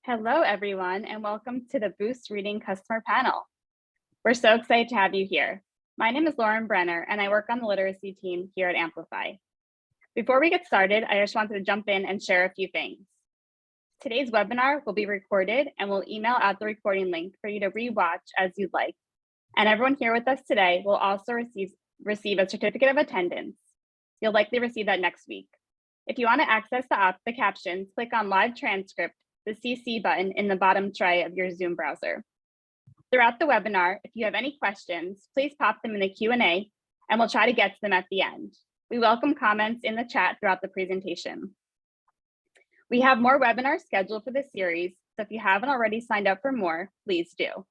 Hello, everyone, and welcome to the Boost Reading Customer Panel. We're so excited to have you here. My name is Lauren Brenner, and I work on the literacy team here at Amplify. Before we get started, I just wanted to jump in and share a few things. Today's webinar will be recorded, and we'll email out the recording link for you to rewatch as you'd like. And everyone here with us today will also receive a certificate of attendance. You'll likely receive that next week. If you want to access the captions, click on Live Transcript, the CC button in the bottom tray of your Zoom browser. Throughout the webinar, if you have any questions, please pop them in the Q&A and we'll try to get to them at the end. We welcome comments in the chat throughout the presentation. We have more webinars scheduled for this series, so if you haven't already signed up for more, please do.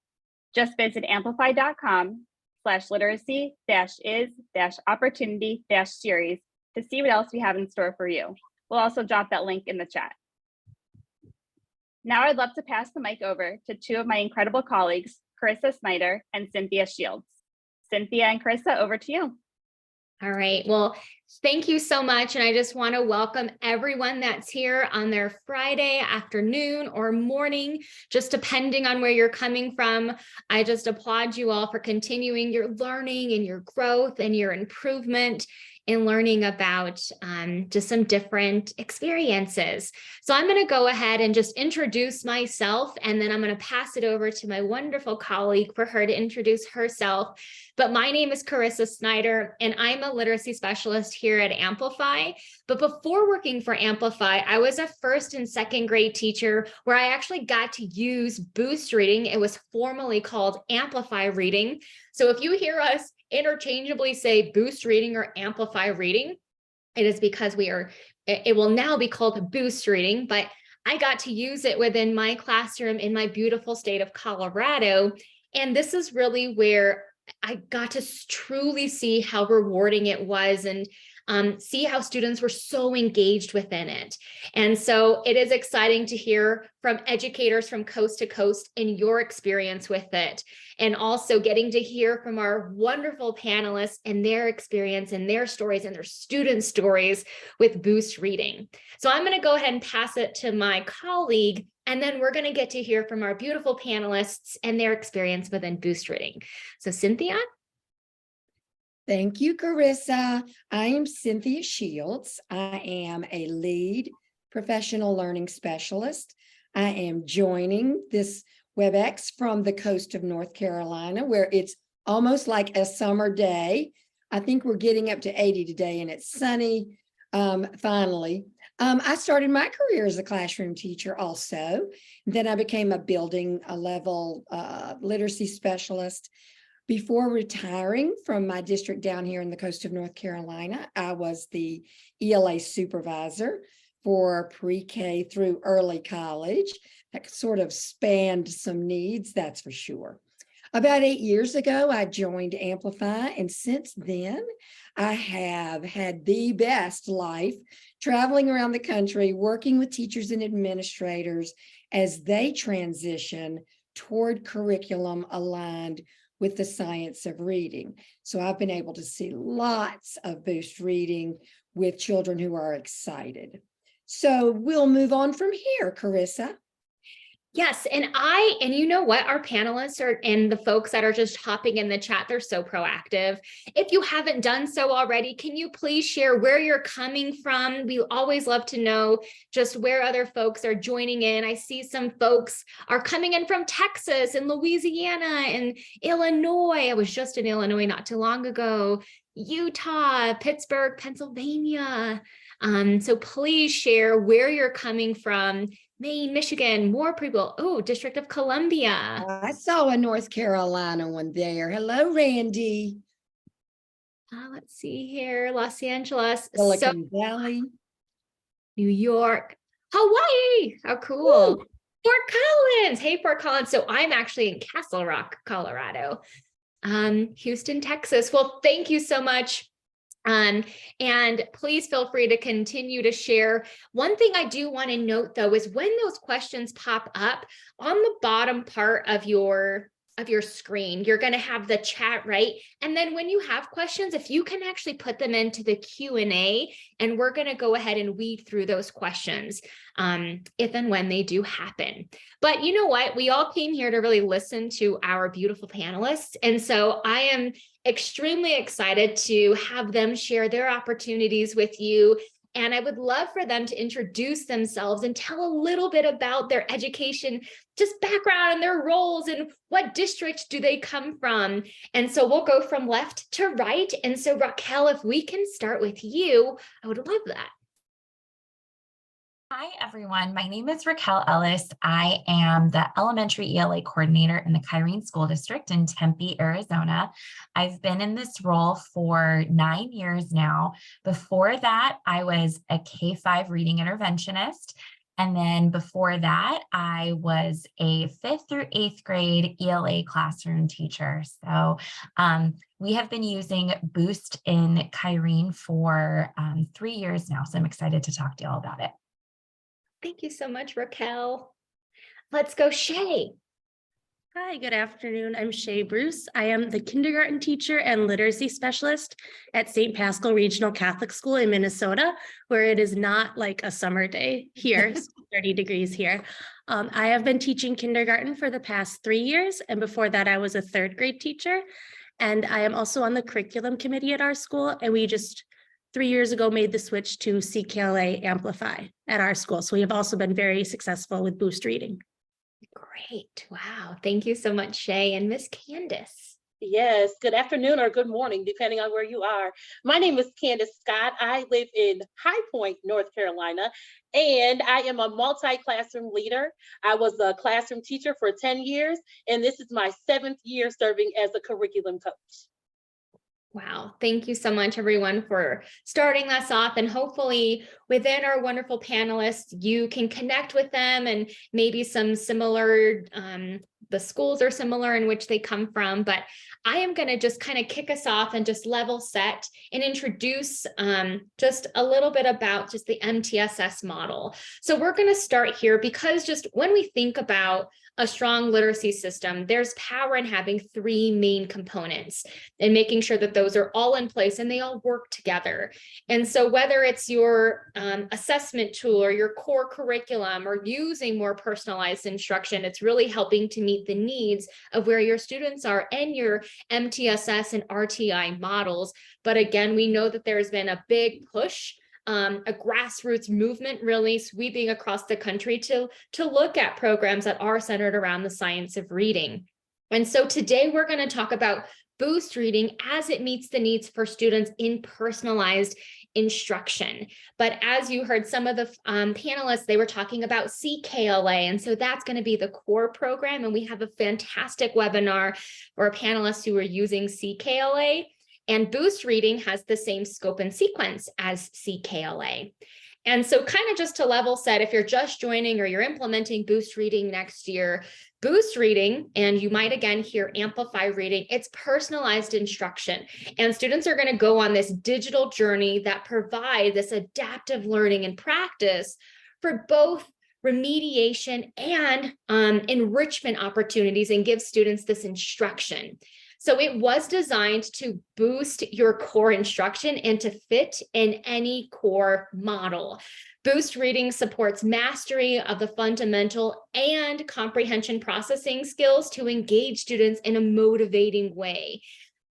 Just visit amplify.com/literacy-is-opportunity-series to see what else we have in store for you. We'll also drop that link in the chat. Now I'd love to pass the mic over to two of my incredible colleagues, Charissa Snyder and Cynthia Shields. Cynthia and Charissa, over to you. All right, well, thank you so much. And I just want to welcome everyone that's here on their Friday afternoon or morning, just depending on where you're coming from. I just applaud you all for continuing your learning and your growth and your improvement in learning about just some different experiences. So I'm going to go ahead and just introduce myself, and then I'm going to pass it over to my wonderful colleague for her to introduce herself. But my name is Charissa Snyder, and I'm a literacy specialist here at Amplify. But before working for Amplify, I was a first and second grade teacher where I actually got to use Boost Reading. It was formerly called Amplify Reading. So if you hear us interchangeably say Boost Reading or Amplify Reading, it is because it will now be called Boost Reading, but I got to use it within my classroom in my beautiful state of Colorado. And this is really where I got to truly see how rewarding it was and see how students were so engaged within it. And so it is exciting to hear from educators from coast to coast in your experience with it, and also getting to hear from our wonderful panelists and their experience and their stories and their student stories with Boost Reading. So I'm going to go ahead and pass it to my colleague, and then we're going to get to hear from our beautiful panelists and their experience within Boost Reading. So Cynthia? Thank you, Charissa. I am Cynthia Shields. I am a lead professional learning specialist. I am joining this WebEx from the coast of North Carolina, where it's almost like a summer day. I think we're getting up to 80 today and it's sunny, finally. I started my career as a classroom teacher also. Then I became a building level literacy specialist. Before retiring from my district down here in the coast of North Carolina, I was the ELA supervisor for pre-K through early college. That sort of spanned some needs, that's for sure. About 8 years ago, I joined Amplify, and since then, I have had the best life traveling around the country, working with teachers and administrators as they transition toward curriculum aligned with the science of reading. So I've been able to see lots of Boost Reading with children who are excited. So we'll move on from here, Charissa. Yes, and you know what, our panelists and the folks that are just hopping in the chat, they're so proactive. If you haven't done so already, can you please share where you're coming from? We always love to know just where other folks are joining in. I see some folks are coming in from Texas and Louisiana and Illinois. I was just in Illinois not too long ago, Utah, Pittsburgh, Pennsylvania. So please share where you're coming from. Maine, Michigan, more people. Oh, District of Columbia. I saw a North Carolina one there. Hello, Randy. Let's see here. Los Angeles. Silicon Valley. New York. Hawaii. How cool. Woo. Fort Collins. Hey, Fort Collins. So I'm actually in Castle Rock, Colorado. Houston, Texas. Well, thank you so much. And please feel free to continue to share. One thing I do want to note, though, is when those questions pop up on the bottom part of your of your screen. You're going to have the chat, right? And then when you have questions, if you can actually put them into the Q&A, and we're going to go ahead and weed through those questions if and when they do happen. But you know what? We all came here to really listen to our beautiful panelists. And so I am extremely excited to have them share their opportunities with you. And I would love for them to introduce themselves and tell a little bit about their education, just background and their roles and what district do they come from. And so we'll go from left to right. And so Raquel, if we can start with you, I would love that. Hi, everyone. My name is Raquel Ellis. I am the elementary ELA coordinator in the Kyrene School District in Tempe, Arizona. I've been in this role for 9 years now. Before that, I was a K-5 reading interventionist. And then before that, I was a 5th through 8th grade ELA classroom teacher. So we have been using Boost in Kyrene for 3 years now. So I'm excited to talk to you all about it. Thank you so much, Raquel. Let's go, Shea. Hi, good afternoon. I'm Shea Bruce. I am the kindergarten teacher and literacy specialist at St. Paschal Regional Catholic School in Minnesota, where it is not like a summer day here, it's 30 degrees here. I have been teaching kindergarten for the past 3 years, and before that I was a 3rd grade teacher. And I am also on the curriculum committee at our school, and we just 3 years ago made the switch to CKLA Amplify at our school. So we have also been very successful with Boost Reading. Great. Wow. Thank you so much, Shea. And Miss Candace. Yes, good afternoon or good morning, depending on where you are. My name is Candace Scott. I live in High Point, North Carolina, and I am a multi-classroom leader. I was a classroom teacher for 10 years, and this is my 7th year serving as a curriculum coach. Wow. Thank you so much, everyone, for starting us off. And hopefully within our wonderful panelists, you can connect with them and maybe some similar, the schools are similar in which they come from. But I am going to just kind of kick us off and just level set and introduce just a little bit about just the MTSS model. So we're going to start here because just when we think about a strong literacy system, there's power in having 3 main components and making sure that those are all in place and they all work together. And so whether it's your assessment tool or your core curriculum or using more personalized instruction, it's really helping to meet the needs of where your students are and your MTSS and RTI models. But again, we know that there's been a big push, a grassroots movement really sweeping across the country to look at programs that are centered around the science of reading. And so today we're going to talk about Boost Reading as it meets the needs for students in personalized instruction. But as you heard some of the panelists, they were talking about CKLA. And so that's going to be the core program. And we have a fantastic webinar for panelists who are using CKLA. And Boost Reading has the same scope and sequence as CKLA. And so kind of just to level set, if you're just joining or you're implementing Boost Reading next year, Boost Reading, and you might again hear Amplify Reading, it's personalized instruction. And students are going to go on this digital journey that provide this adaptive learning and practice for both remediation and enrichment opportunities and give students this instruction. So it was designed to boost your core instruction and to fit in any core model. Boost Reading supports mastery of the fundamental and comprehension processing skills to engage students in a motivating way.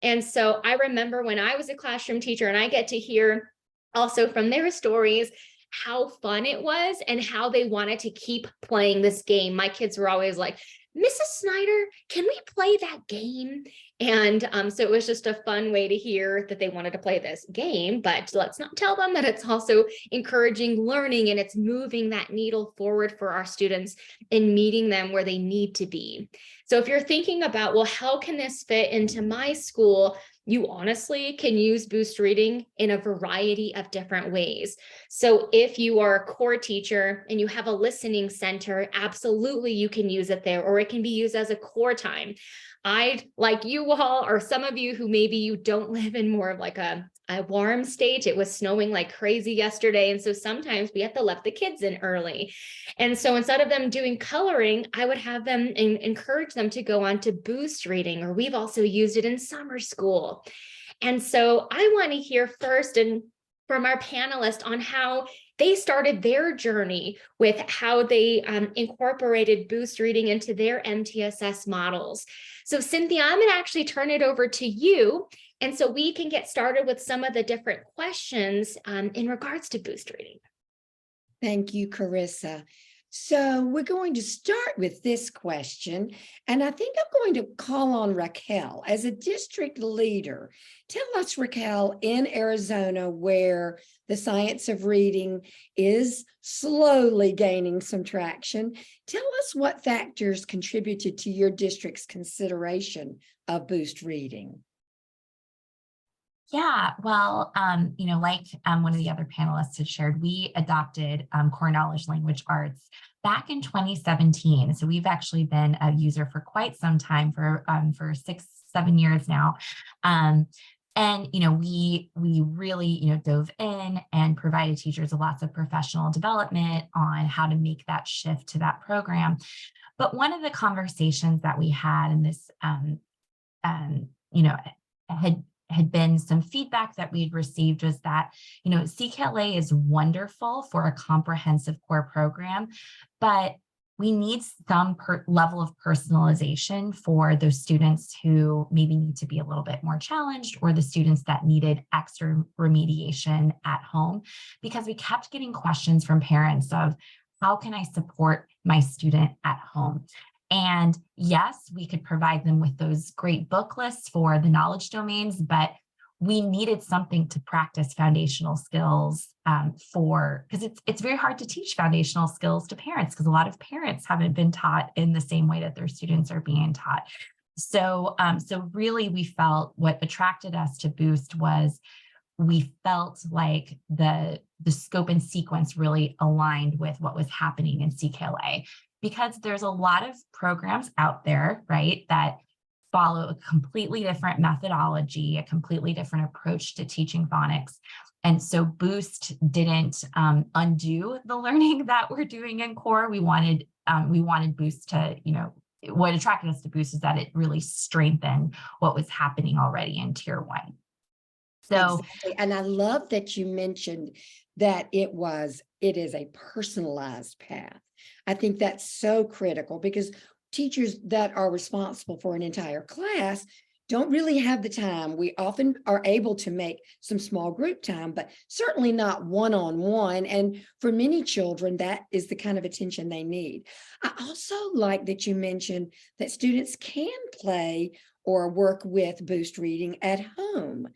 And so I remember when I was a classroom teacher, and I get to hear also from their stories how fun it was and how they wanted to keep playing this game. My kids were always like, Mrs. Snyder, can we play that game? And so it was just a fun way to hear that they wanted to play this game, but let's not tell them that it's also encouraging learning and it's moving that needle forward for our students and meeting them where they need to be. So if you're thinking about, well, how can this fit into my school? You honestly can use Boost Reading in a variety of different ways. So if you are a core teacher and you have a listening center, absolutely you can use it there, or it can be used as a core time. I'd like you all, or some of you who maybe you don't live in more of like a a warm stage. It was snowing like crazy yesterday. And so sometimes we have to let the kids in early. And so instead of them doing coloring, I would have them encourage them to go on to boost reading, or we've also used it in summer school. And so I want to hear first and from our panelists on how they started their journey with how they incorporated boost reading into their MTSS models. So Cynthia, I'm going to actually turn it over to you. And so we can get started with some of the different questions in regards to boost reading. Thank you, Charissa. So we're going to start with this question, and I think I'm going to call on Raquel as a district leader. Tell us, Raquel, in Arizona, where the science of reading is slowly gaining some traction, tell us what factors contributed to your district's consideration of boost reading. Yeah, well, like one of the other panelists had shared, we adopted core knowledge language arts back in 2017. So we've actually been a user for quite some time, for 6-7 years now. And we really dove in and provided teachers lots of professional development on how to make that shift to that program. But one of the conversations that we had in this, had been some feedback that we'd received was that, CKLA is wonderful for a comprehensive core program, but we need some level of personalization for those students who maybe need to be a little bit more challenged, or the students that needed extra remediation at home, because we kept getting questions from parents of, how can I support my student at home? And yes, we could provide them with those great book lists for the knowledge domains, but we needed something to practice foundational skills because it's very hard to teach foundational skills to parents, because a lot of parents haven't been taught in the same way that their students are being taught. So really we felt what attracted us to Boost was we felt like the scope and sequence really aligned with what was happening in CKLA. Because there's a lot of programs out there, right, that follow a completely different methodology, a completely different approach to teaching phonics. And so Boost didn't undo the learning that we're doing in core. We wanted Boost to, what attracted us to Boost is that it really strengthened what was happening already in Tier 1. So, exactly. And I love that you mentioned that it is a personalized path. I think that's so critical, because teachers that are responsible for an entire class don't really have the time. We often are able to make some small group time, but certainly not one-on-one. And for many children, that is the kind of attention they need. I also like that you mentioned that students can play or work with Boost Reading at home.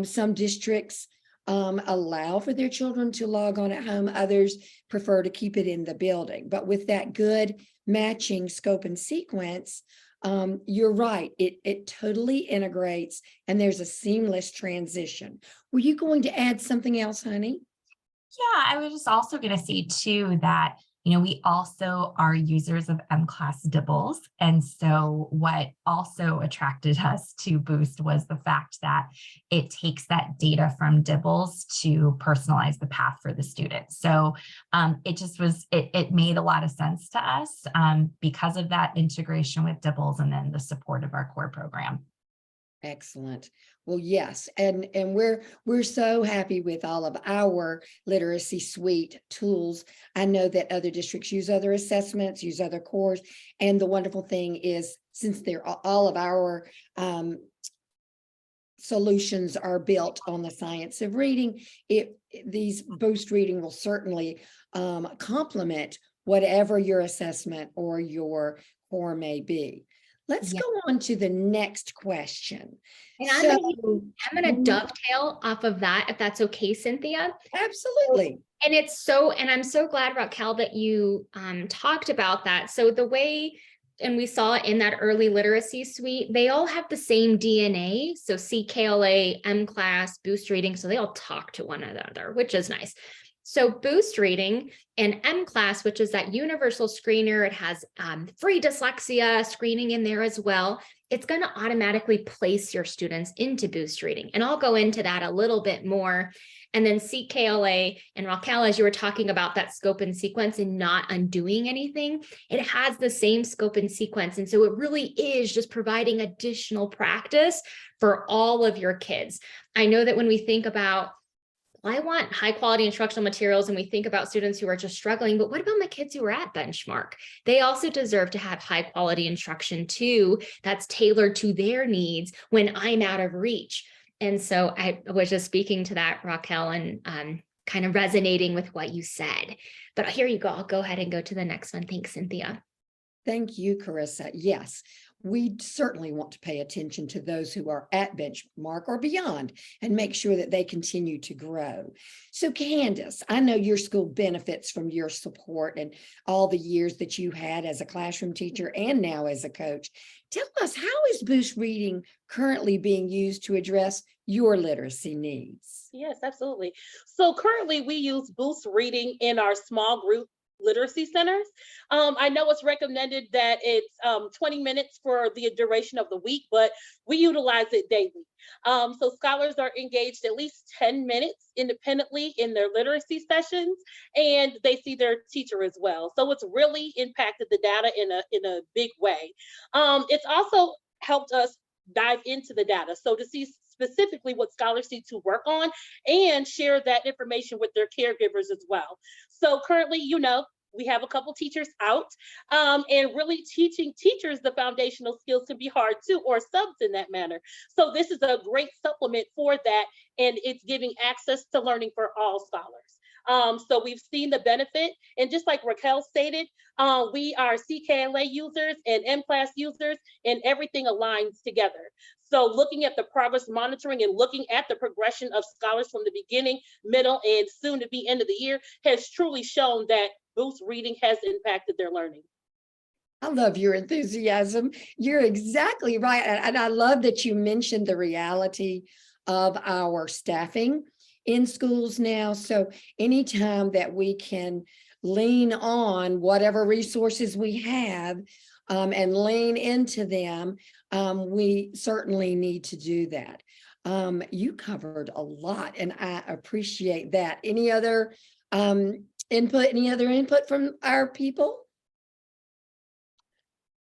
Some districts allow for their children to log on at home. Others prefer to keep it in the building. But with that good matching scope and sequence, you're right. It totally integrates, and there's a seamless transition. Were you going to add something else, honey? Yeah, I was just also going to say too that, we also are users of M-Class Dibbles. And so what also attracted us to Boost was the fact that it takes that data from Dibbles to personalize the path for the student. So it made a lot of sense to us because of that integration with Dibbles and then the support of our core program. Excellent. Well, yes, and we're so happy with all of our literacy suite tools. I know that other districts use other assessments, use other cores, and the wonderful thing is, since they're all of our solutions are built on the science of reading, these Boost Reading will certainly complement whatever your assessment or your core may be. Let's go on to the next question. And I'm going to dovetail off of that, if that's okay, Cynthia. Absolutely. And I'm so glad, Raquel, that you talked about that. So the way, and we saw in that early literacy suite, they all have the same DNA. So CKLA, M-Class, Boost Reading, so they all talk to one another, which is nice. So Boost Reading and M-Class, which is that universal screener, it has free dyslexia screening in there as well. It's going to automatically place your students into Boost Reading. And I'll go into that a little bit more. And then CKLA and Raquel, as you were talking about that scope and sequence and not undoing anything, it has the same scope and sequence. And so it really is just providing additional practice for all of your kids. I know that when we think about, I want high quality instructional materials, and we think about students who are just struggling, but what about my kids who are at benchmark? They also deserve to have high quality instruction too, that's tailored to their needs when I'm out of reach. And so I was just speaking to that, Raquel, and kind of resonating with what you said. But here you go. I'll go ahead and go to the next one. Thanks, Cynthia. Thank you, Charissa. Yes, we certainly want to pay attention to those who are at benchmark or beyond and make sure that they continue to grow. So Candace, I know your school benefits from your support and all the years that you had as a classroom teacher and now as a coach. Tell us, how is Boost Reading currently being used to address your literacy needs? Yes, absolutely. So currently we use Boost Reading in our small group literacy centers. I know it's recommended that it's 20 minutes for the duration of the week, but we utilize it daily. So scholars are engaged at least 10 minutes independently in their literacy sessions, and they see their teacher as well. So it's really impacted the data in a big way. It's also helped us dive into the data. So to see specifically what scholars need to work on and share that information with their caregivers as well. So currently, we have a couple teachers out, and really teaching teachers the foundational skills can be hard too, or subs in that manner. So this is a great supplement for that, and it's giving access to learning for all scholars. So we've seen the benefit, and just like Raquel stated, we are CKLA users and M-Class users, and everything aligns together. So looking at the progress monitoring and looking at the progression of scholars from the beginning, middle, and soon to be end of the year has truly shown that Boost Reading has impacted their learning. I love your enthusiasm. You're exactly right. And I love that you mentioned the reality of our staffing in schools now. So anytime that we can lean on whatever resources we have and lean into them, we certainly need to do that. You covered a lot, and I appreciate that. Any other input from our people?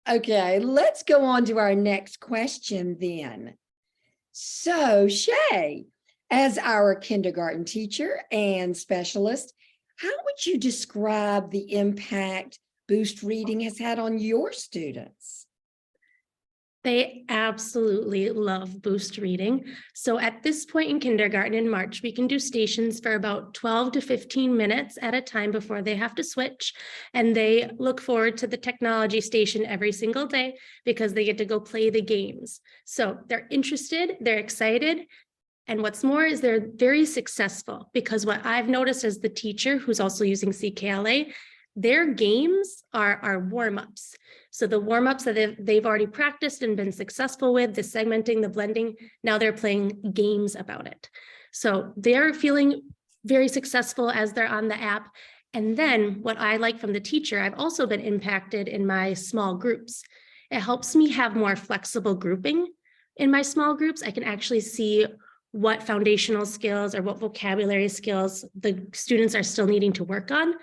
Okay, let's go on to our next question then. So Shea, as our kindergarten teacher and specialist, how would you describe the impact Boost Reading has had on your students? They absolutely love Boost Reading. So at this point in kindergarten in March, we can do stations for about 12 to 15 minutes at a time before they have to switch. And they look forward to the technology station every single day because they get to go play the games. So they're interested, they're excited. And what's more is they're very successful, because what I've noticed as the teacher who's also using CKLA, their games are warm-ups. So the warm-ups that they've already practiced and been successful with, the segmenting, the blending, now they're playing games about it. So they're feeling very successful as they're on the app. And then what I like from the teacher, I've also been impacted in my small groups. It helps me have more flexible grouping in my small groups. I can actually see what foundational skills or what vocabulary skills the students are still needing to work on.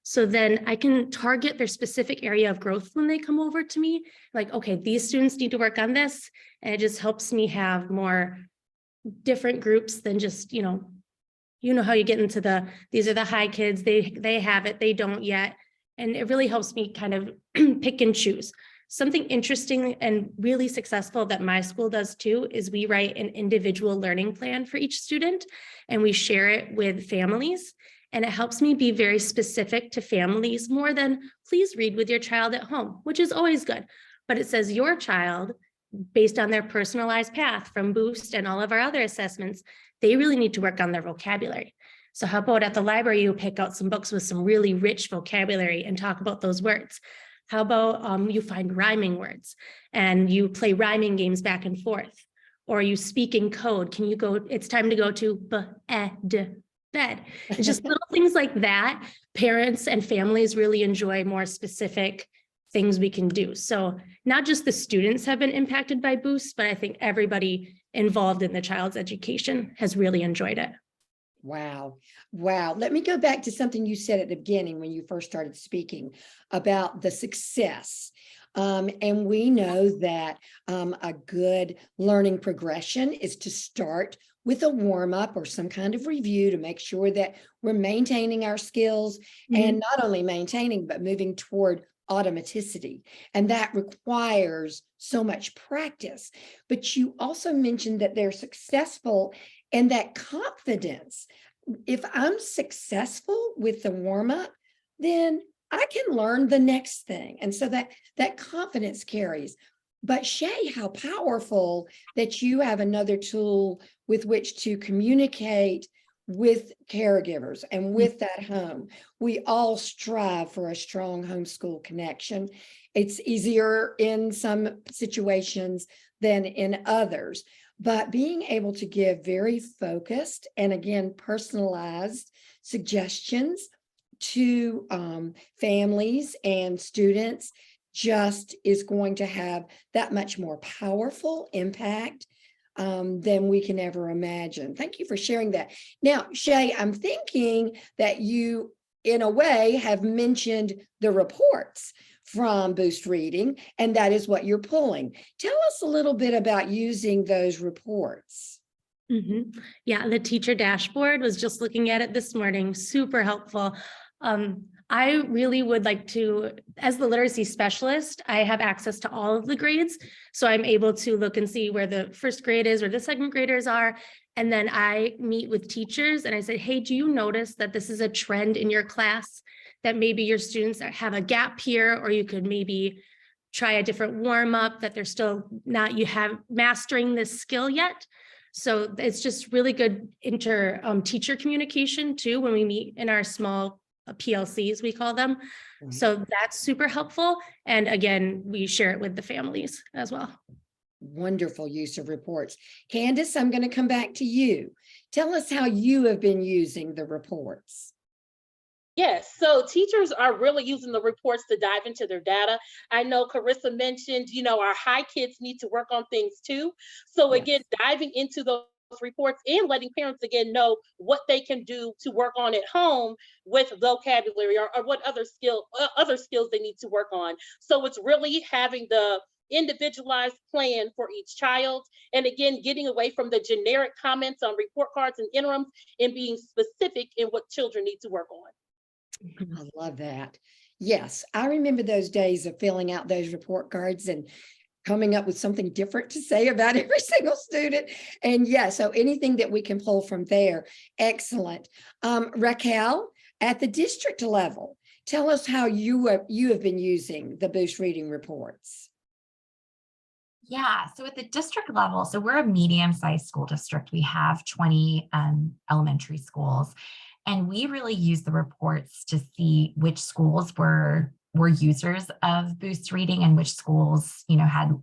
So then I can target their specific area of growth when they come over to me. Like, okay, these students need to work on this. And it just helps me have more different groups than just, you know how you get into these are the high kids, they have it, they don't yet. And it really helps me kind of pick and choose. Something interesting and really successful that my school does too is we write an individual learning plan for each student, and we share it with families. And it helps me be very specific to families more than please read with your child at home, which is always good. But it says your child, based on their personalized path from Boost and all of our other assessments, they really need to work on their vocabulary. So how about at the library, you pick out some books with some really rich vocabulary and talk about those words? How about you find rhyming words and you play rhyming games back and forth, or you speak in code? Can you go, it's time to go to B-E-D. bed. It's just little things like that. Parents and families really enjoy more specific things we can do. So not just the students have been impacted by Boost, but I think everybody involved in the child's education has really enjoyed it. Wow. Wow. Let me go back to something you said at the beginning when you first started speaking about the success. And we know that a good learning progression is to start with a warm up or some kind of review to make sure that we're maintaining our skills and not only maintaining, but moving toward automaticity. And that requires so much practice. But you also mentioned that they're successful and that confidence. If I'm successful with the warm up, then I can learn the next thing. And so that confidence carries. But Shea, how powerful that you have another tool with which to communicate with caregivers and with that home. We all strive for a strong homeschool connection. It's easier in some situations than in others, but being able to give very focused and again, personalized suggestions to families and students just is going to have that much more powerful impact than we can ever imagine. Thank you for sharing that. Now, Shea, I'm thinking that you, in a way, have mentioned the reports from Boost Reading, and that is what you're pulling. Tell us a little bit about using those reports. Yeah, the teacher dashboard, was just looking at it this morning, super helpful. I really would like to, as the literacy specialist, I have access to all of the grades. So I'm able to look and see where the first grade is, where the second graders are. And then I meet with teachers and I say, hey, do you notice that this is a trend in your class, that maybe your students have a gap here, or you could maybe try a different warm up, that they're still not, you have mastering this skill yet. So it's just really good teacher communication too, when we meet in our small PLCs, we call them. So that's super helpful. And again, we share it with the families as well. Wonderful use of reports. Candace, I'm going to come back to you. Tell us how you have been using the reports. Yes, so teachers are really using the reports to dive into their data. I know Charissa mentioned, our high kids need to work on things too. So again, diving into those reports and letting parents again know what they can do to work on at home with vocabulary or what other skills they need to work on. So it's really having the individualized plan for each child. And again, getting away from the generic comments on report cards and interims and being specific in what children need to work on. I love that. Yes, I remember those days of filling out those report cards and coming up with something different to say about every single student. And yeah, so anything that we can pull from there, excellent. Raquel, at the district level, tell us how you have been using the Boost Reading reports. Yeah, so at the district level, so we're a medium-sized school district. We have 20 elementary schools, and we really use the reports to see which schools were users of Boost Reading and which schools,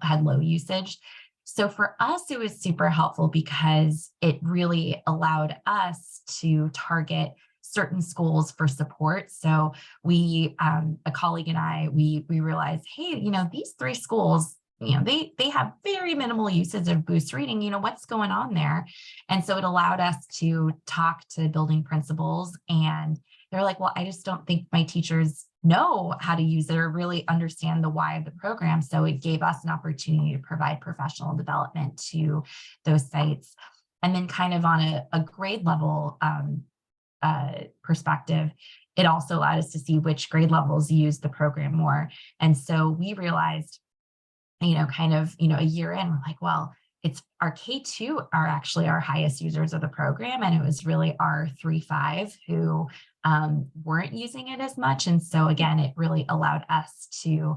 had low usage. So for us, it was super helpful because it really allowed us to target certain schools for support. So we, a colleague and I, we realized, hey, these 3 schools, they have very minimal usage of Boost Reading, what's going on there? And so it allowed us to talk to building principals, and they're like, well, I just don't think my teachers know how to use it or really understand the why of the program. So it gave us an opportunity to provide professional development to those sites. And then kind of on a grade level perspective, it also allowed us to see which grade levels use the program more. And so we realized, a year in, we're like, well, it's our K2 are actually our highest users of the program. And it was really our 3-5 who weren't using it as much. And so again, it really allowed us to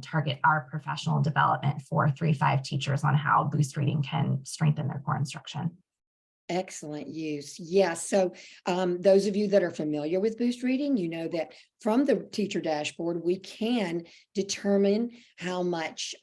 target our professional development for 3-5 teachers on how Boost Reading can strengthen their core instruction. Excellent use. Yes. So those of you that are familiar with Boost Reading, you know that from the teacher dashboard, we can determine how much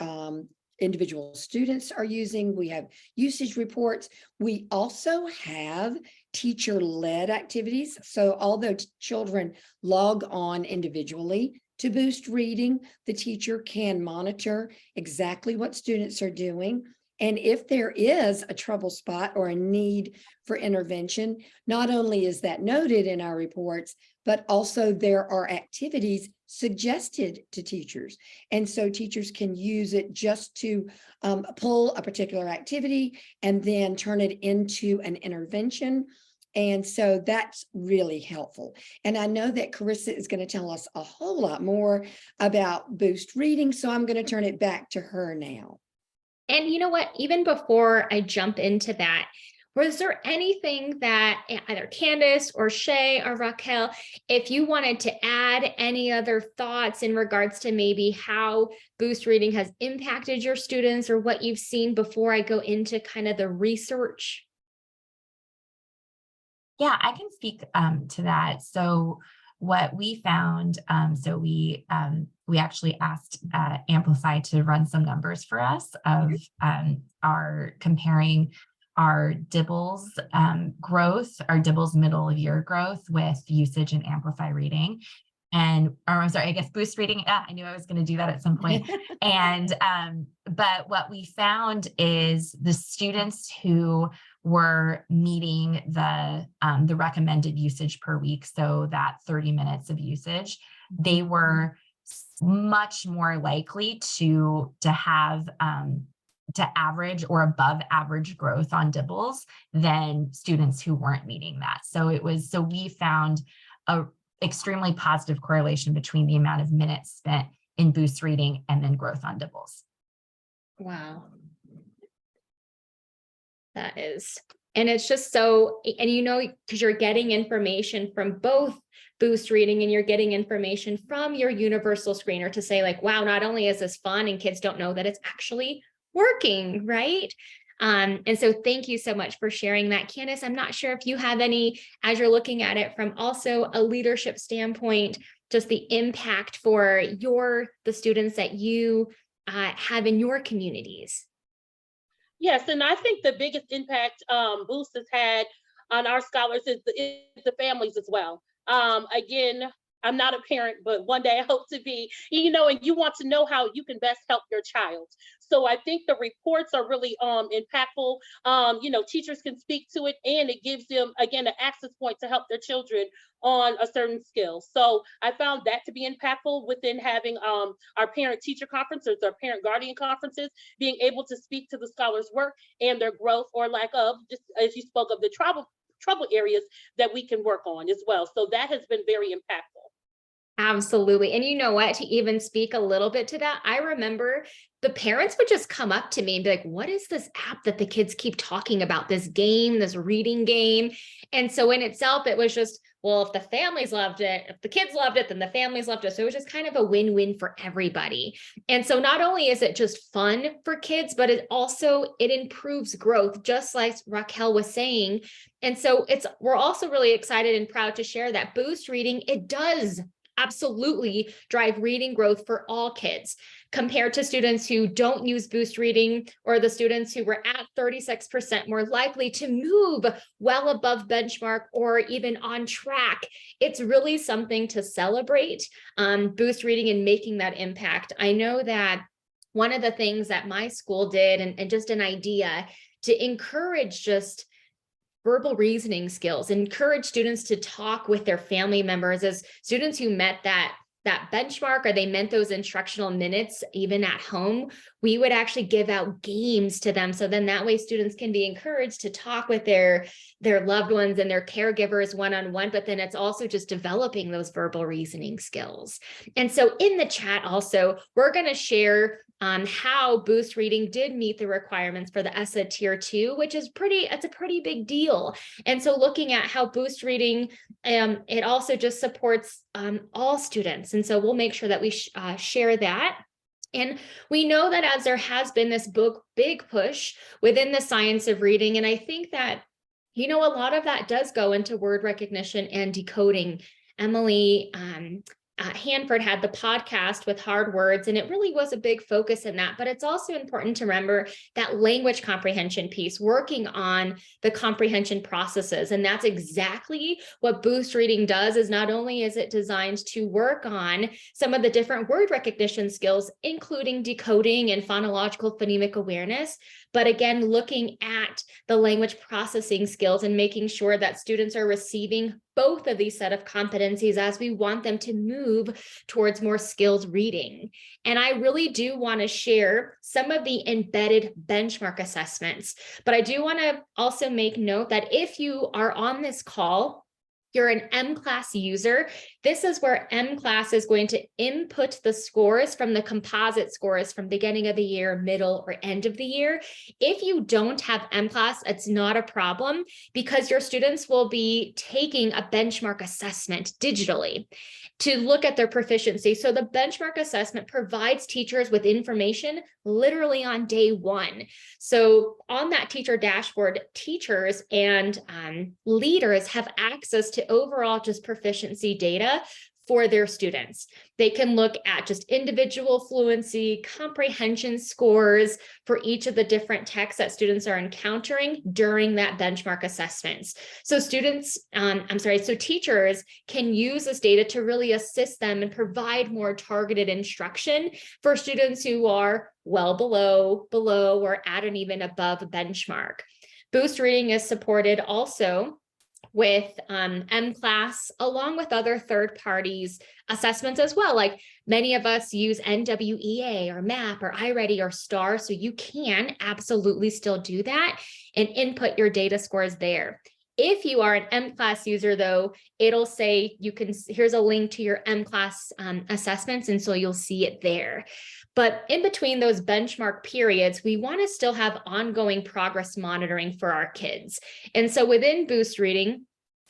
individual students are using. We have usage reports. We also have teacher-led activities. So although children log on individually to boost reading, the teacher can monitor exactly what students are doing. And if there is a trouble spot or a need for intervention, not only is that noted in our reports, but also there are activities suggested to teachers. And so teachers can use it just to pull a particular activity and then turn it into an intervention. And so that's really helpful. And I know that Charissa is going to tell us a whole lot more about boost reading. So I'm going to turn it back to her now. And you know what, even before I jump into that, was there anything that either Candace or Shea or Raquel, if you wanted to add any other thoughts in regards to maybe how boost reading has impacted your students or what you've seen before I go into kind of the research? Yeah, I can speak to that. So what we found, we actually asked Amplify to run some numbers for us of our comparing our DIBELS growth, our DIBELS middle of year growth with usage in Amplify reading. And, or I'm sorry, I guess boost reading. I knew I was going to do that at some point. And, but what we found is the students who were meeting the recommended usage per week, so that 30 minutes of usage, they were much more likely to have to average or above average growth on DIBELS than students who weren't meeting that. So we found a extremely positive correlation between the amount of minutes spent in boost reading and then growth on DIBELS. Wow. That is, and it's just so, and you know, because you're getting information from both boost reading and you're getting information from your universal screener to say like, wow, not only is this fun and kids don't know that it's actually working, right? And so thank you so much for sharing that. Candace, I'm not sure if you have any, as you're looking at it from also a leadership standpoint, just the impact for the students that you have in your communities. Yes, and I think the biggest impact Boost has had on our scholars is the families as well. Again, I'm not a parent, but one day I hope to be, and you want to know how you can best help your child. So I think the reports are really impactful. Teachers can speak to it, and it gives them, again, an access point to help their children on a certain skill. So I found that to be impactful within having our parent-teacher conferences or parent-guardian conferences, being able to speak to the scholars' work and their growth or lack of, just as you spoke of, the trouble areas that we can work on as well. So that has been very impactful. Absolutely. And you know what, to even speak a little bit to that, I remember the parents would just come up to me and be like, what is this app that the kids keep talking about, this game, this reading game? And so in itself, it was just, well, if the families loved it, if the kids loved it, then the families loved it. So it was just kind of a win-win for everybody. And so not only is it just fun for kids, but it improves growth, just like Raquel was saying. And so we're also really excited and proud to share that boost reading, it does absolutely drive reading growth for all kids compared to students who don't use boost reading, or the students who were at 36% more likely to move well above benchmark or even on track. It's really something to celebrate, boost reading and making that impact. I know that one of the things that my school did, and just an idea to encourage just verbal reasoning skills, encourage students to talk with their family members as students who met that benchmark, or they meant those instructional minutes even at home. We would actually give out games to them. So then that way students can be encouraged to talk with their loved ones and their caregivers one-on-one, but then it's also just developing those verbal reasoning skills. And so in the chat also, we're going to share how boost reading did meet the requirements for the ESSA Tier 2, which is it's a pretty big deal. And so looking at how boost reading, it also just supports all students. And so we'll make sure that we share that. And we know that as there has been this big push within the science of reading, and I think that, a lot of that does go into word recognition and decoding. Emily Hanford had the podcast with hard words, and it really was a big focus in that. But it's also important to remember that language comprehension piece, working on the comprehension processes. And that's exactly what Boost Reading does. Is not only is it designed to work on some of the different word recognition skills, including decoding and phonological phonemic awareness, but again, looking at the language processing skills and making sure that students are receiving both of these set of competencies as we want them to move towards more skilled reading. And I really do want to share some of the embedded benchmark assessments, but I do want to also make note that if you are on this call, you're an M-Class user, this is where M-Class is going to input the scores from the composite scores from beginning of the year, middle, or end of the year. If you don't have M-Class, it's not a problem because your students will be taking a benchmark assessment digitally to look at their proficiency. So the benchmark assessment provides teachers with information literally on day one. So on that teacher dashboard, teachers and leaders have access to overall just proficiency data for their students. They can look at just individual fluency, comprehension scores for each of the different texts that students are encountering during that benchmark assessments. So teachers can use this data to really assist them and provide more targeted instruction for students who are well below, or at an even above benchmark. Boost Reading is supported also with M-Class, along with other third parties assessments as well. Like many of us use NWEA or MAP or iReady or STAR, so you can absolutely still do that and input your data scores there. If you are an M-Class user, though, it'll say here's a link to your M-Class assessments, and so you'll see it there. But in between those benchmark periods, we want to still have ongoing progress monitoring for our kids. And so within Boost Reading,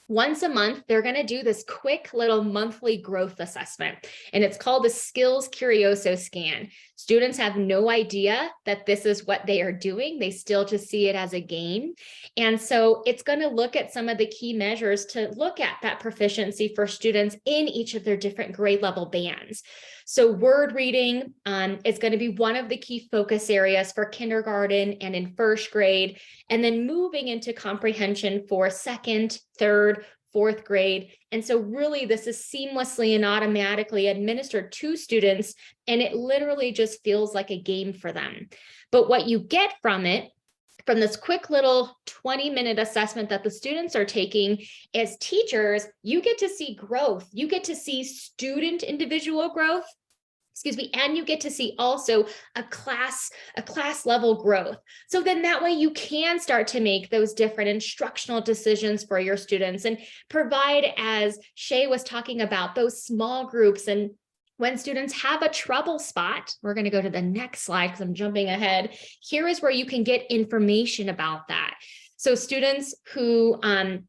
once a month, they're going to do this quick little monthly growth assessment, and it's called the Skills Curioso Scan. Students have no idea that this is what they are doing. They still just see it as a game. And so it's going to look at some of the key measures to look at that proficiency for students in each of their different grade level bands. So word reading is going to be one of the key focus areas for kindergarten and in first grade, and then moving into comprehension for second, third, fourth grade. And so really this is seamlessly and automatically administered to students, and it literally just feels like a game for them. But what you get from it, from this quick little 20-minute assessment that the students are taking, as teachers, you get to see growth. You get to see student individual growth, and you get to see also a class level growth. So then that way you can start to make those different instructional decisions for your students and provide, as Shea was talking about, those small groups. And when students have a trouble spot, we're going to go to the next slide because I'm jumping ahead. Here is where you can get information about that. So students who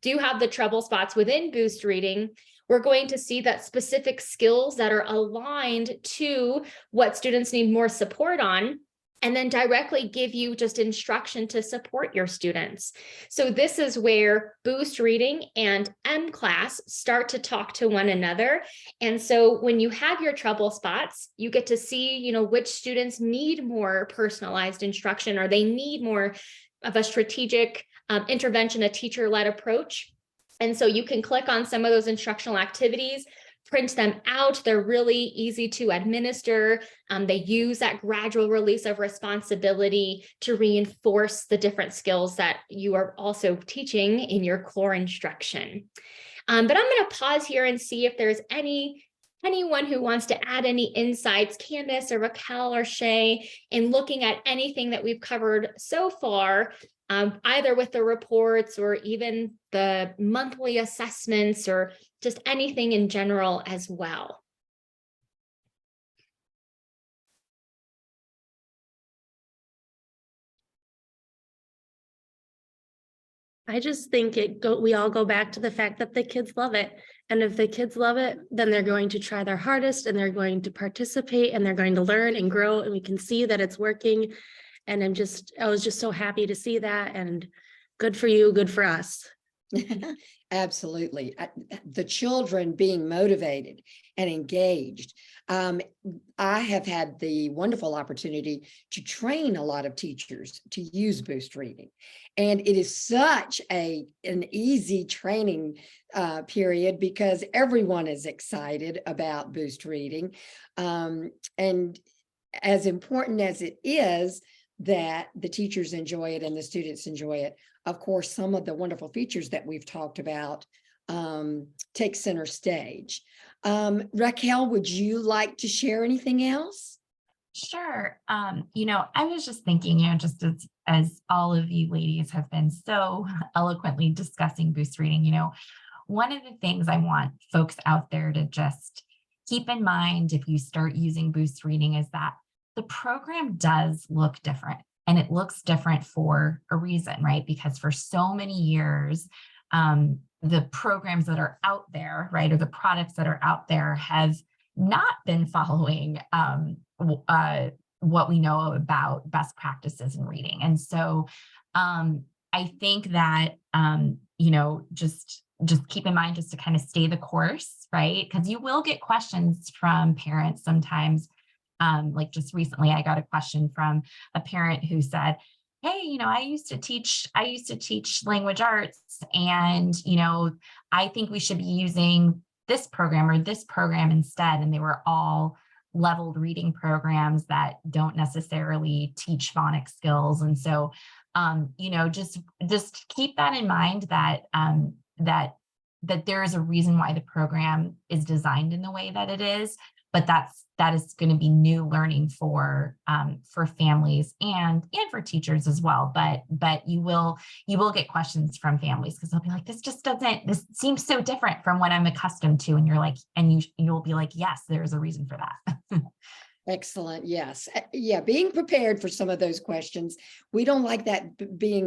do have the trouble spots within Boost Reading, we're going to see that specific skills that are aligned to what students need more support on, and then directly give you just instruction to support your students. So this is where Boost Reading and M-Class start to talk to one another. And so when you have your trouble spots, you get to see, which students need more personalized instruction, or they need more of a strategic intervention, a teacher-led approach. And so you can click on some of those instructional activities, print them out. They're really easy to administer. They use that gradual release of responsibility to reinforce the different skills that you are also teaching in your core instruction. But I'm going to pause here and see if there's anyone who wants to add any insights, Candace or Raquel or Shea, in looking at anything that we've covered so far, either with the reports or even the monthly assessments, or just anything in general as well. I just think we all go back to the fact that the kids love it. And if the kids love it, then they're going to try their hardest, and they're going to participate, and they're going to learn and grow, and we can see that it's working. And I was just so happy to see that, and good for you, good for us. Absolutely. The children being motivated and engaged. I have had the wonderful opportunity to train a lot of teachers to use Boost Reading. And it is such an easy training period because everyone is excited about Boost Reading. And as important as it is that the teachers enjoy it and the students enjoy it, of course, some of the wonderful features that we've talked about take center stage. Raquel, would you like to share anything else? Sure. I was just thinking, just as all of you ladies have been so eloquently discussing Boost Reading, one of the things I want folks out there to just keep in mind if you start using Boost Reading is that the program does look different, and it looks different for a reason, right? Because for so many years, the programs that are out there, right, or the products that are out there have not been following what we know about best practices in reading. And so I think that, just keep in mind just to kind of stay the course, right? Because you will get questions from parents sometimes. Like just recently, I got a question from a parent who said, hey, I used to teach language arts, and, I think we should be using this program or this program instead. And they were all leveled reading programs that don't necessarily teach phonics skills. And so, just keep that in mind that, that there is a reason why the program is designed in the way that it is, but that is going to be new learning for families and for teachers as well. But you will get questions from families because they'll be like, this seems so different from what I'm accustomed to. And you're like, and you'll be like, yes, there's a reason for that. Excellent. Yes. Yeah. Being prepared for some of those questions. We don't like that being,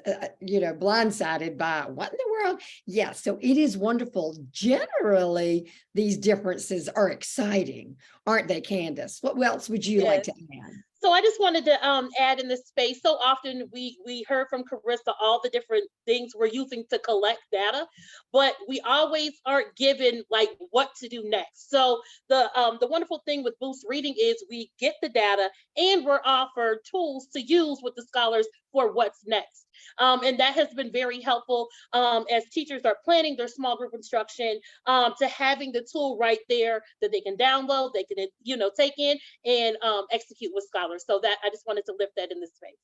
blindsided by what in the world. Yeah. So it is wonderful. Generally, these differences are exciting, aren't they, Candace? What else would you like to add? So I just wanted to add in this space. So often we heard from Charissa all the different things we're using to collect data, but we always aren't given like what to do next. So the wonderful thing with Boost Reading is we get the data and we're offered tools to use with the scholars for what's next. And that has been very helpful as teachers are planning their small group instruction, to having the tool right there that they can download, they can take in and execute with scholars. So that I just wanted to lift that in this space.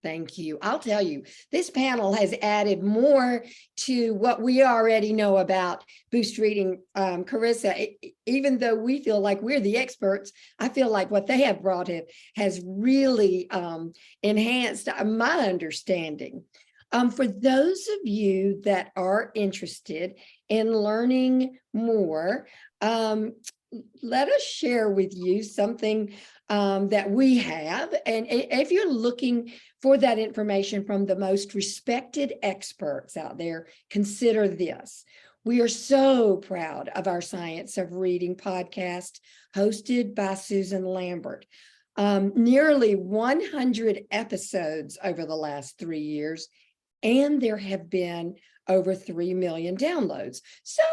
Thank you. I'll tell you, this panel has added more to what we already know about Boost Reading. Charissa, even though we feel like we're the experts, I feel like what they have brought in has really enhanced my understanding. For those of you that are interested in learning more, let us share with you something that we have. And if you're looking for that information from the most respected experts out there, consider this. We are so proud of our Science of Reading podcast hosted by Susan Lambert. Nearly 100 episodes over the last 3 years, and there have been over 3 million downloads. So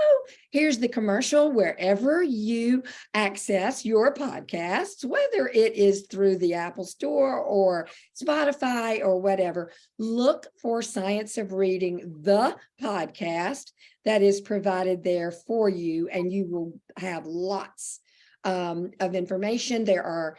here's the commercial. Wherever you access your podcasts, whether it is through the Apple Store or Spotify or whatever, look for Science of Reading, the podcast that is provided there for you, and you will have lots of information. There are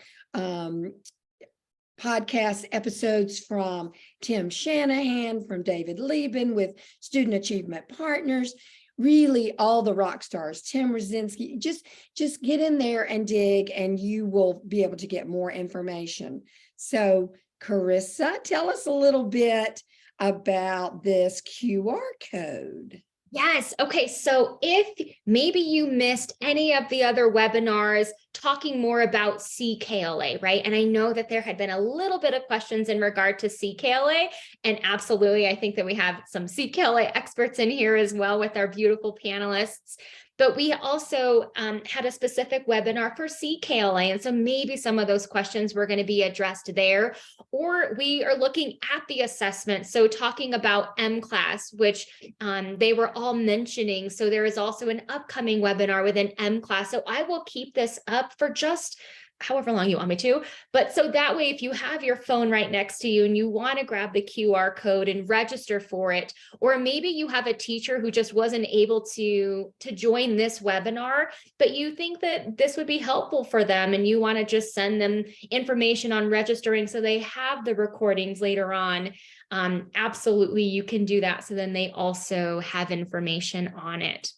podcast episodes from Tim Shanahan, from David Lieben with Student Achievement Partners, really all the rock stars, Tim Rosinski. Just get in there and dig, and you will be able to get more information. So Charissa, tell us a little bit about this QR code. Yes. Okay. So if maybe you missed any of the other webinars talking more about CKLA, right? And I know that there had been a little bit of questions in regard to CKLA, and absolutely, I think that we have some CKLA experts in here as well with our beautiful panelists. But we also had a specific webinar for CKLA. And so maybe some of those questions were going to be addressed there, or we are looking at the assessment. So talking about M-Class, which they were all mentioning. So there is also an upcoming webinar within M-Class. So I will keep this up for just however long you want me to, but so that way, if you have your phone right next to you and you want to grab the QR code and register for it, or maybe you have a teacher who just wasn't able to join this webinar, but you think that this would be helpful for them and you want to just send them information on registering so they have the recordings later on, absolutely, you can do that. So then they also have information on it.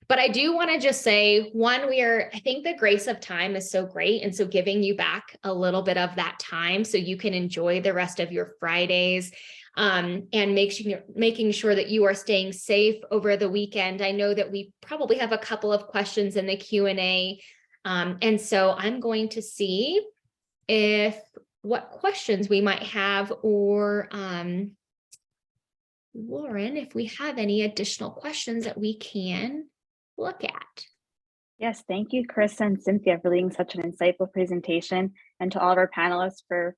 But I do want to just say, one, I think the grace of time is so great. And so giving you back a little bit of that time so you can enjoy the rest of your Fridays, and making sure that you are staying safe over the weekend. I know that we probably have a couple of questions in the Q&A. And so I'm going to see what questions we might have, or Lauren, if we have any additional questions that we can look at. Yes, thank you, Chris and Cynthia, for leading such an insightful presentation, and to all of our panelists for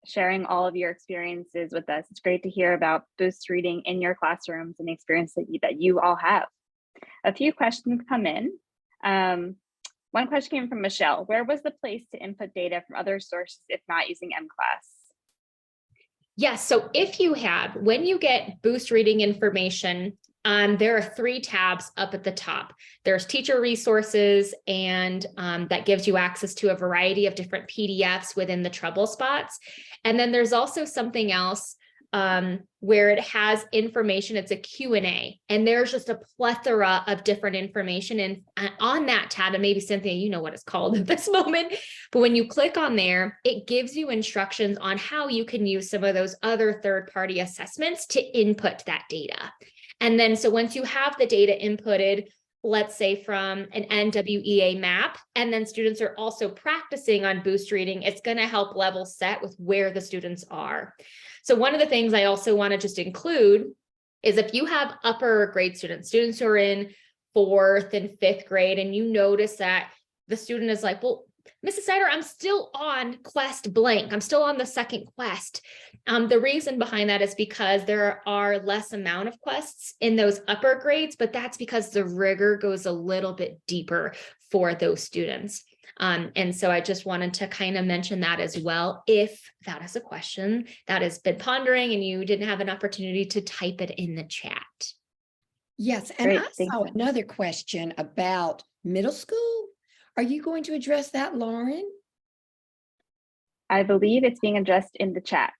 sharing all of your experiences with us. It's great to hear about boost reading in your classrooms and the experience that you all have. A few questions come in. One question came from Michelle. Where was the place to input data from other sources if not using M-Class? Yes, so when you get boost reading information, there are 3 tabs up at the top. There's teacher resources, and that gives you access to a variety of different PDFs within the trouble spots. And then there's also something else where it has information. It's a Q&A, and there's just a plethora of different information. And on that tab, and maybe Cynthia, you know what it's called at this moment, but when you click on there, it gives you instructions on how you can use some of those other third-party assessments to input that data. And then, so once you have the data inputted, let's say from an NWEA map, and then students are also practicing on boost reading, it's going to help level set with where the students are. So one of the things I also want to just include is if you have upper grade students who are in 4th and 5th grade, and you notice that the student is like, well, Mrs. Snyder, I'm still on quest blank. I'm still on the second quest. The reason behind that is because there are less amount of quests in those upper grades, but that's because the rigor goes a little bit deeper for those students. And so I just wanted to kind of mention that as well, if that is a question that has been pondering and you didn't have an opportunity to type it in the chat. Yes, and Great, I saw you. another question about middle school. Are you going to address that, Lauren? I believe it's being addressed in the chat.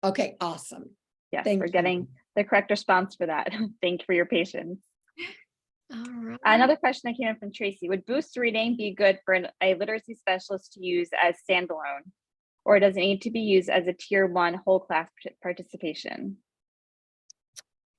Okay, awesome. Yes, Thank we're you. getting the correct response for that. Thank you for your patience. All right. Another question that came in from Tracy. Would boost reading be good for a literacy specialist to use as standalone, or does it need to be used as a tier 1 whole class participation?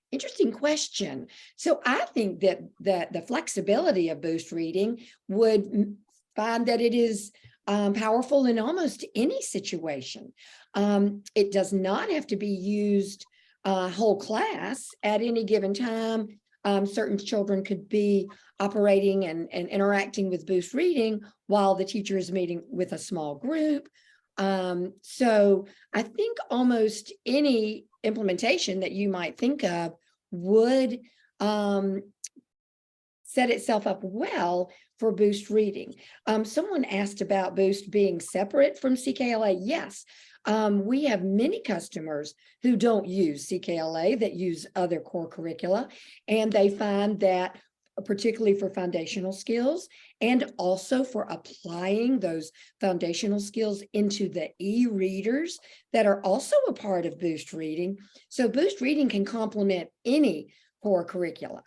Interesting question. So I think that the flexibility of boost reading would find that it is powerful in almost any situation. It does not have to be used whole class at any given time. Certain children could be operating and interacting with boost reading while the teacher is meeting with a small group. So I think almost any implementation that you might think of would set itself up well for boost reading. Someone asked about boost being separate from CKLA. Yes, we have many customers who don't use CKLA that use other core curricula, and they find that particularly for foundational skills and also for applying those foundational skills into the e-readers that are also a part of boost reading. So boost reading can complement any core curricula.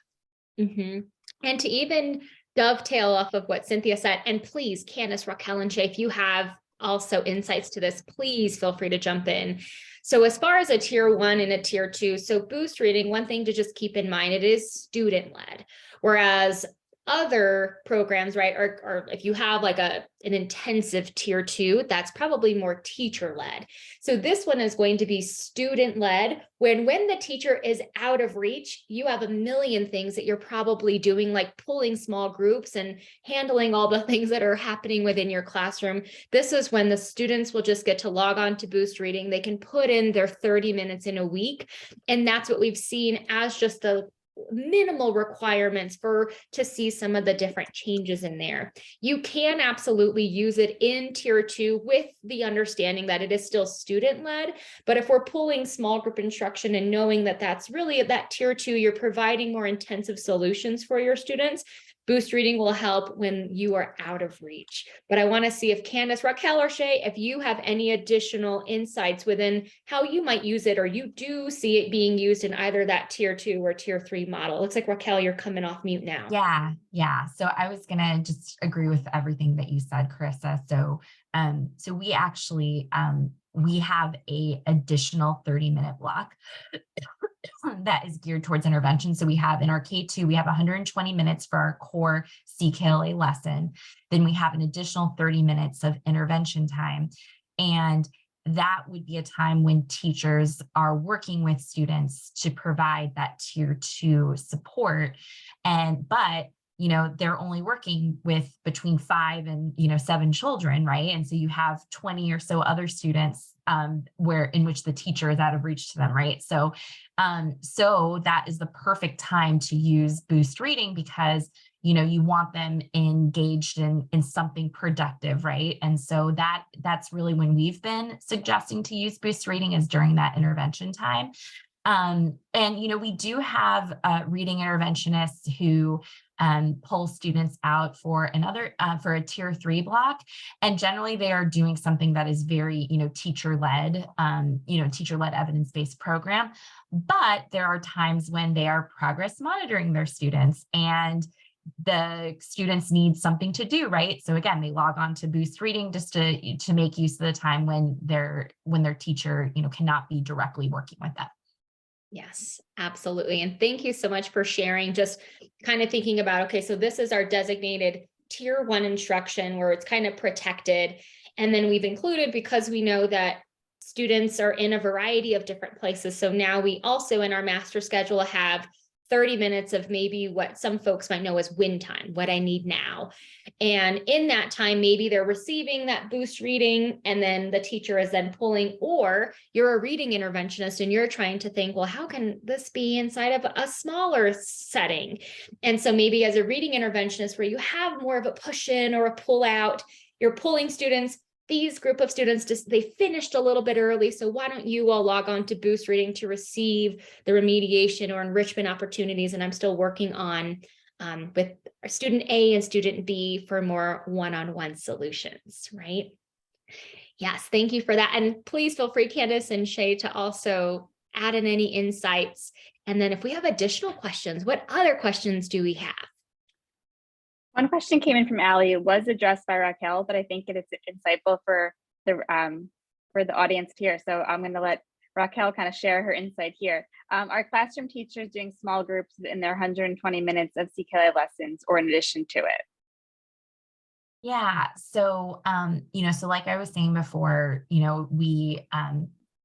Mm-hmm. And to even dovetail off of what Cynthia said, and please, Candace, Raquel, and Shea, if you have also insights to this, please feel free to jump in. So as far as a tier 1 and a tier 2, so boost reading, one thing to just keep in mind, it is student led. Whereas other programs, right, or if you have like an intensive tier 2, that's probably more teacher led. So this one is going to be student led. When the teacher is out of reach, you have a million things that you're probably doing, like pulling small groups and handling all the things that are happening within your classroom. This is when the students will just get to log on to Boost Reading. They can put in their 30 minutes in a week. And that's what we've seen as just the minimal requirements to see some of the different changes in there. You can absolutely use it in tier 2 with the understanding that it is still student led. But if we're pulling small group instruction and knowing that that's really at that tier 2, you're providing more intensive solutions for your students, Boost Reading will help when you are out of reach. But I want to see if Candace, Raquel, or Shea, if you have any additional insights within how you might use it, or you do see it being used in either that tier 2 or tier 3 model. It looks like Raquel, you're coming off mute now. Yeah. So I was gonna just agree with everything that you said, Charissa. So we actually we have a additional 30-minute block that is geared towards intervention. So we have in our K2, we have 120 minutes for our core CKLA lesson. Then we have an additional 30 minutes of intervention time. And that would be a time when teachers are working with students to provide that tier 2 support. But they're only working with between 5 and 7 children, right? And so you have 20 or so other students in which the teacher is out of reach to them, right? So that is the perfect time to use Boost Reading, because you want them engaged in something productive, right? And so that's really when we've been suggesting to use Boost Reading, is during that intervention time. We do have reading interventionists who pull students out for a tier 3 block. And generally they are doing something that is very, teacher-led evidence-based program. But there are times when they are progress monitoring their students, and the students need something to do, right? So again, they log on to Boost Reading just to make use of the time when their teacher, cannot be directly working with them. Yes, absolutely. And thank you so much for sharing, just kind of thinking about, okay, so this is our designated tier 1 instruction where it's kind of protected. And then we've included, because we know that students are in a variety of different places. So now we also in our master schedule have 30 minutes of maybe what some folks might know as win time, what I need now. And in that time, maybe they're receiving that Boost Reading, and then the teacher is then pulling, or you're a reading interventionist and you're trying to think, well, how can this be inside of a smaller setting? And so maybe as a reading interventionist where you have more of a push in or a pull out, you're pulling students. These group of students they finished a little bit early. So why don't you all log on to Boost Reading to receive the remediation or enrichment opportunities? And I'm still working on with student A and student B for more one-on-one solutions, right? Yes, thank you for that. And please feel free, Candace and Shea, to also add in any insights. And then if we have additional questions, what other questions do we have? One question came in from Allie. It was addressed by Raquel, but I think it is insightful for the audience here. So I'm going to let Raquel kind of share her insight here. Are classroom teachers doing small groups in their 120 minutes of CKLA lessons, or in addition to it? Yeah. So, so like I was saying before,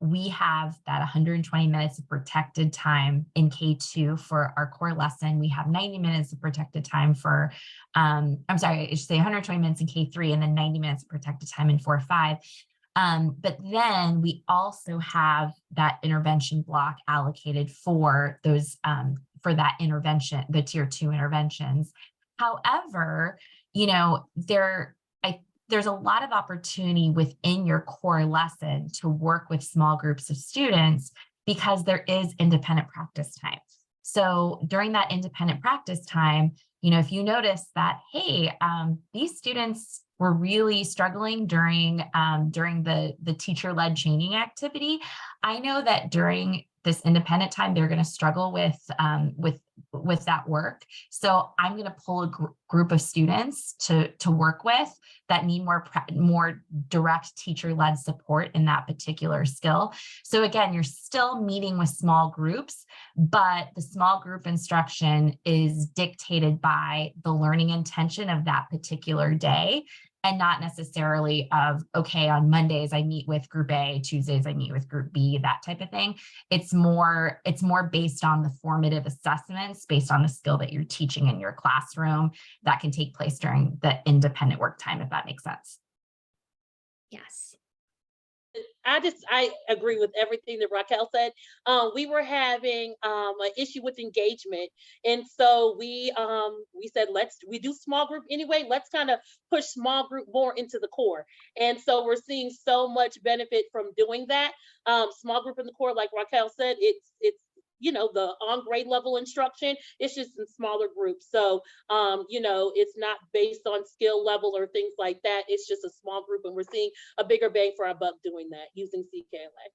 we have that 120 minutes of protected time in K2 for our core lesson. We have 90 minutes of protected time for, I should say 120 minutes in K3, and then 90 minutes of protected time in 4-5. But then we also have that intervention block allocated for those, for that intervention, the tier 2 interventions. However, there's a lot of opportunity within your core lesson to work with small groups of students, because there is independent practice time. So during that independent practice time, if you notice that, hey, these students were really struggling during the teacher-led chaining activity. I know that during this independent time, they're going to struggle with that work. So I'm going to pull a group of students to work with that need more direct teacher-led support in that particular skill. So again, you're still meeting with small groups, but the small group instruction is dictated by the learning intention of that particular day, and not necessarily of, okay, on Mondays I meet with group A, Tuesdays I meet with group B, that type of thing. It's more based on the formative assessments, based on the skill that you're teaching in your classroom that can take place during the independent work time, if that makes sense. Yes. I agree with everything that Raquel said. We were having an issue with engagement, and so we said we do small group anyway. Let's kind of push small group more into the core, and so we're seeing so much benefit from doing that. Small group in the core, like Raquel said, it's the on grade level instruction, it's just in smaller groups. So, it's not based on skill level or things like that. It's just a small group, and we're seeing a bigger bang for our buck doing that using CKLA.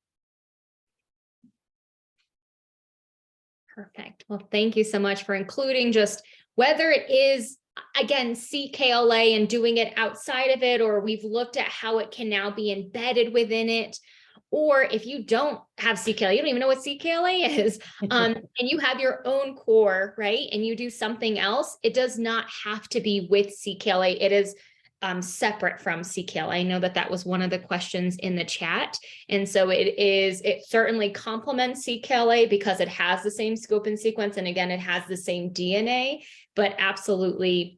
Perfect. Well, thank you so much for including just whether it is, again, CKLA and doing it outside of it, or we've looked at how it can now be embedded within it. Or if you don't have CKLA, you don't even know what CKLA is, and you have your own core, right? And you do something else, it does not have to be with CKLA. It is separate from CKLA. I know that was one of the questions in the chat. And so it certainly complements CKLA because it has the same scope and sequence. And again, it has the same DNA, but absolutely,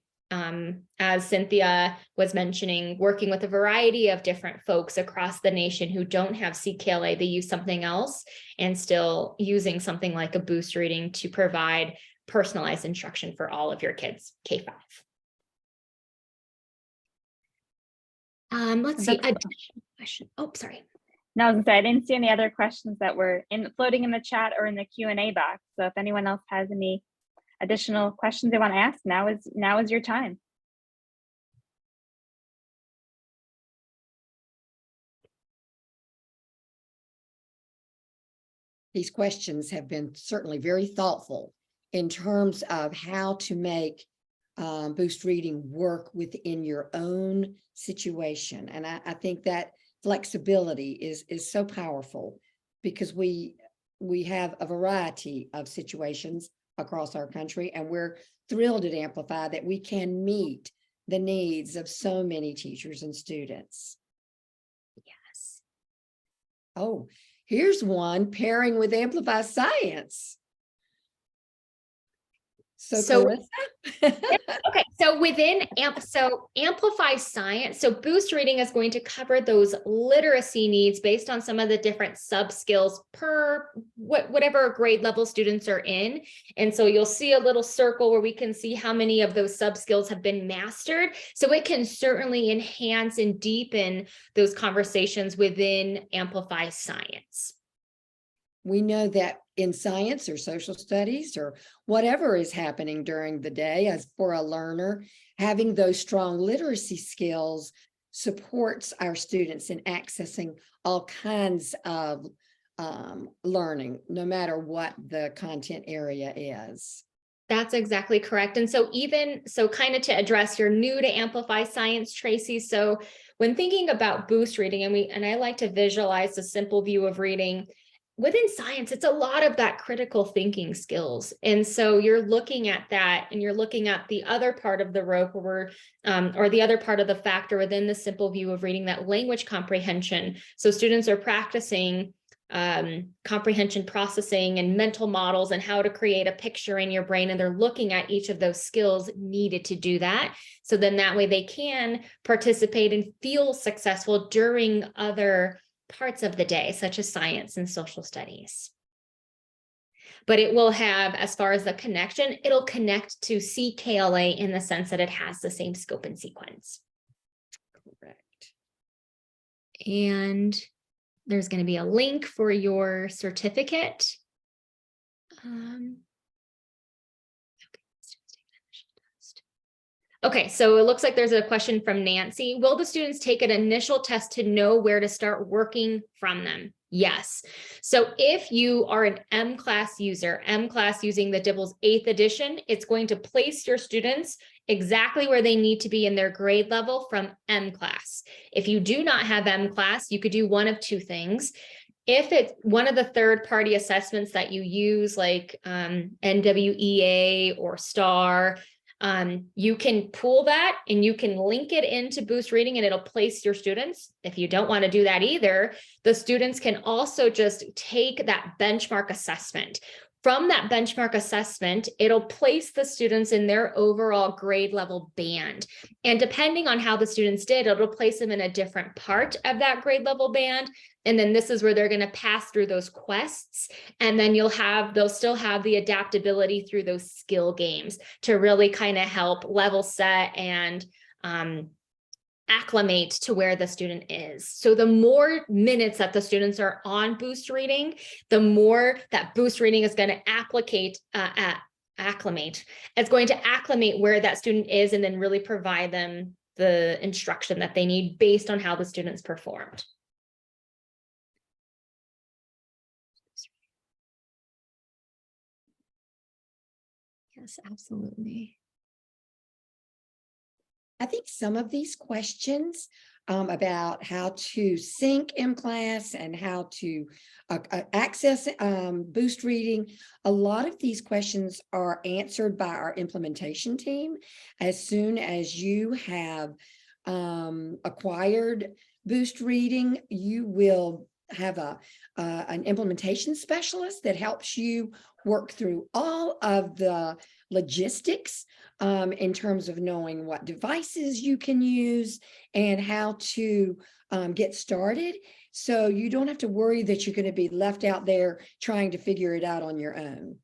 as Cynthia was mentioning, working with a variety of different folks across the nation who don't have CKLA, they use something else, and still using something like a boost reading to provide personalized instruction for all of your kids, K-5. Let's see. Question. Oh, sorry. No, I was gonna say, I didn't see any other questions that were floating in the chat or in the Q&A box. So if anyone else has any additional questions they want to ask, now is your time. These questions have been certainly very thoughtful in terms of how to make boost reading work within your own situation. And I think that flexibility is so powerful, because we have a variety of situations across our country, and we're thrilled at Amplify that we can meet the needs of so many teachers and students. Yes. Oh, here's one: pairing with Amplify Science. So Charissa? Okay, so within Amplify Science, so boost reading is going to cover those literacy needs based on some of the different sub skills per whatever grade level students are in. And so you'll see a little circle where we can see how many of those sub skills have been mastered. So it can certainly enhance and deepen those conversations within Amplify Science. We know that in science or social studies or whatever is happening during the day, as for a learner, having those strong literacy skills supports our students in accessing all kinds of learning, no matter what the content area is. That's exactly correct. And so kind of to address, you're new to Amplify Science, Tracy. So when thinking about boost reading, and I like to visualize the simple view of reading, within science, it's a lot of that critical thinking skills. And so you're looking at that, and you're looking at the other part of the rope or the other part of the factor within the simple view of reading, that language comprehension. So students are practicing comprehension processing and mental models and how to create a picture in your brain. And they're looking at each of those skills needed to do that. So then that way they can participate and feel successful during other parts of the day, such as science and social studies. But it will have, as far as the connection, it'll connect to CKLA in the sense that it has the same scope and sequence. Correct. And there's going to be a link for your certificate. Okay, so it looks like there's a question from Nancy. Will the students take an initial test to know where to start working from them? Yes. So if you are an M-Class user, M-Class using the DIBELS 8th edition, it's going to place your students exactly where they need to be in their grade level from M-Class. If you do not have M-Class, you could do one of two things. If it's one of the third-party assessments that you use, like NWEA or STAR, you can pull that and you can link it into Boost Reading and it'll place your students. If you don't want to do that either, the students can also just take that benchmark assessment. From that benchmark assessment, it'll place the students in their overall grade level band. And depending on how the students did, it'll place them in a different part of that grade level band. And then this is where they're going to pass through those quests. And then they'll still have the adaptability through those skill games to really kind of help level set and acclimate to where the student is. So the more minutes that the students are on Boost Reading, the more that Boost Reading is going to acclimate. It's going to acclimate where that student is and then really provide them the instruction that they need based on how the students performed. Yes, absolutely. I think some of these questions about how to sync M-Class and how to access Boost Reading, a lot of these questions are answered by our implementation team. As soon as you have acquired Boost Reading, you will have an implementation specialist that helps you work through all of the logistics in terms of knowing what devices you can use and how to get started. So you don't have to worry that you're going to be left out there trying to figure it out on your own.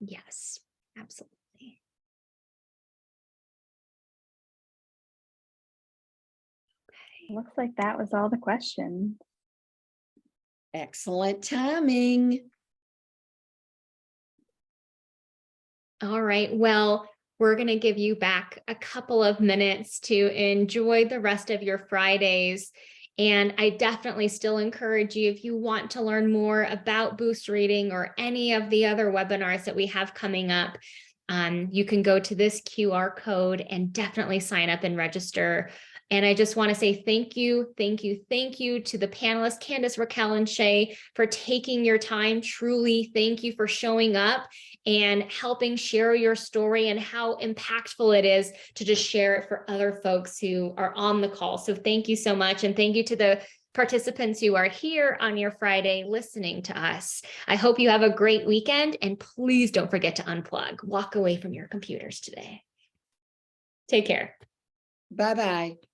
Yes, absolutely. Okay. Looks like that was all the questions. Excellent timing. All right, well, we're going to give you back a couple of minutes to enjoy the rest of your Fridays. And I definitely still encourage you, if you want to learn more about Boost Reading or any of the other webinars that we have coming up, you can go to this QR code and definitely sign up and register. And I just want to say thank you to the panelists, Candace, Raquel, and Shea, for taking your time. Truly, thank you for showing up and helping share your story and how impactful it is to just share it for other folks who are on the call. So thank you so much. And thank you to the participants who are here on your Friday listening to us. I hope you have a great weekend, and please don't forget to unplug. Walk away from your computers today. Take care. Bye-bye.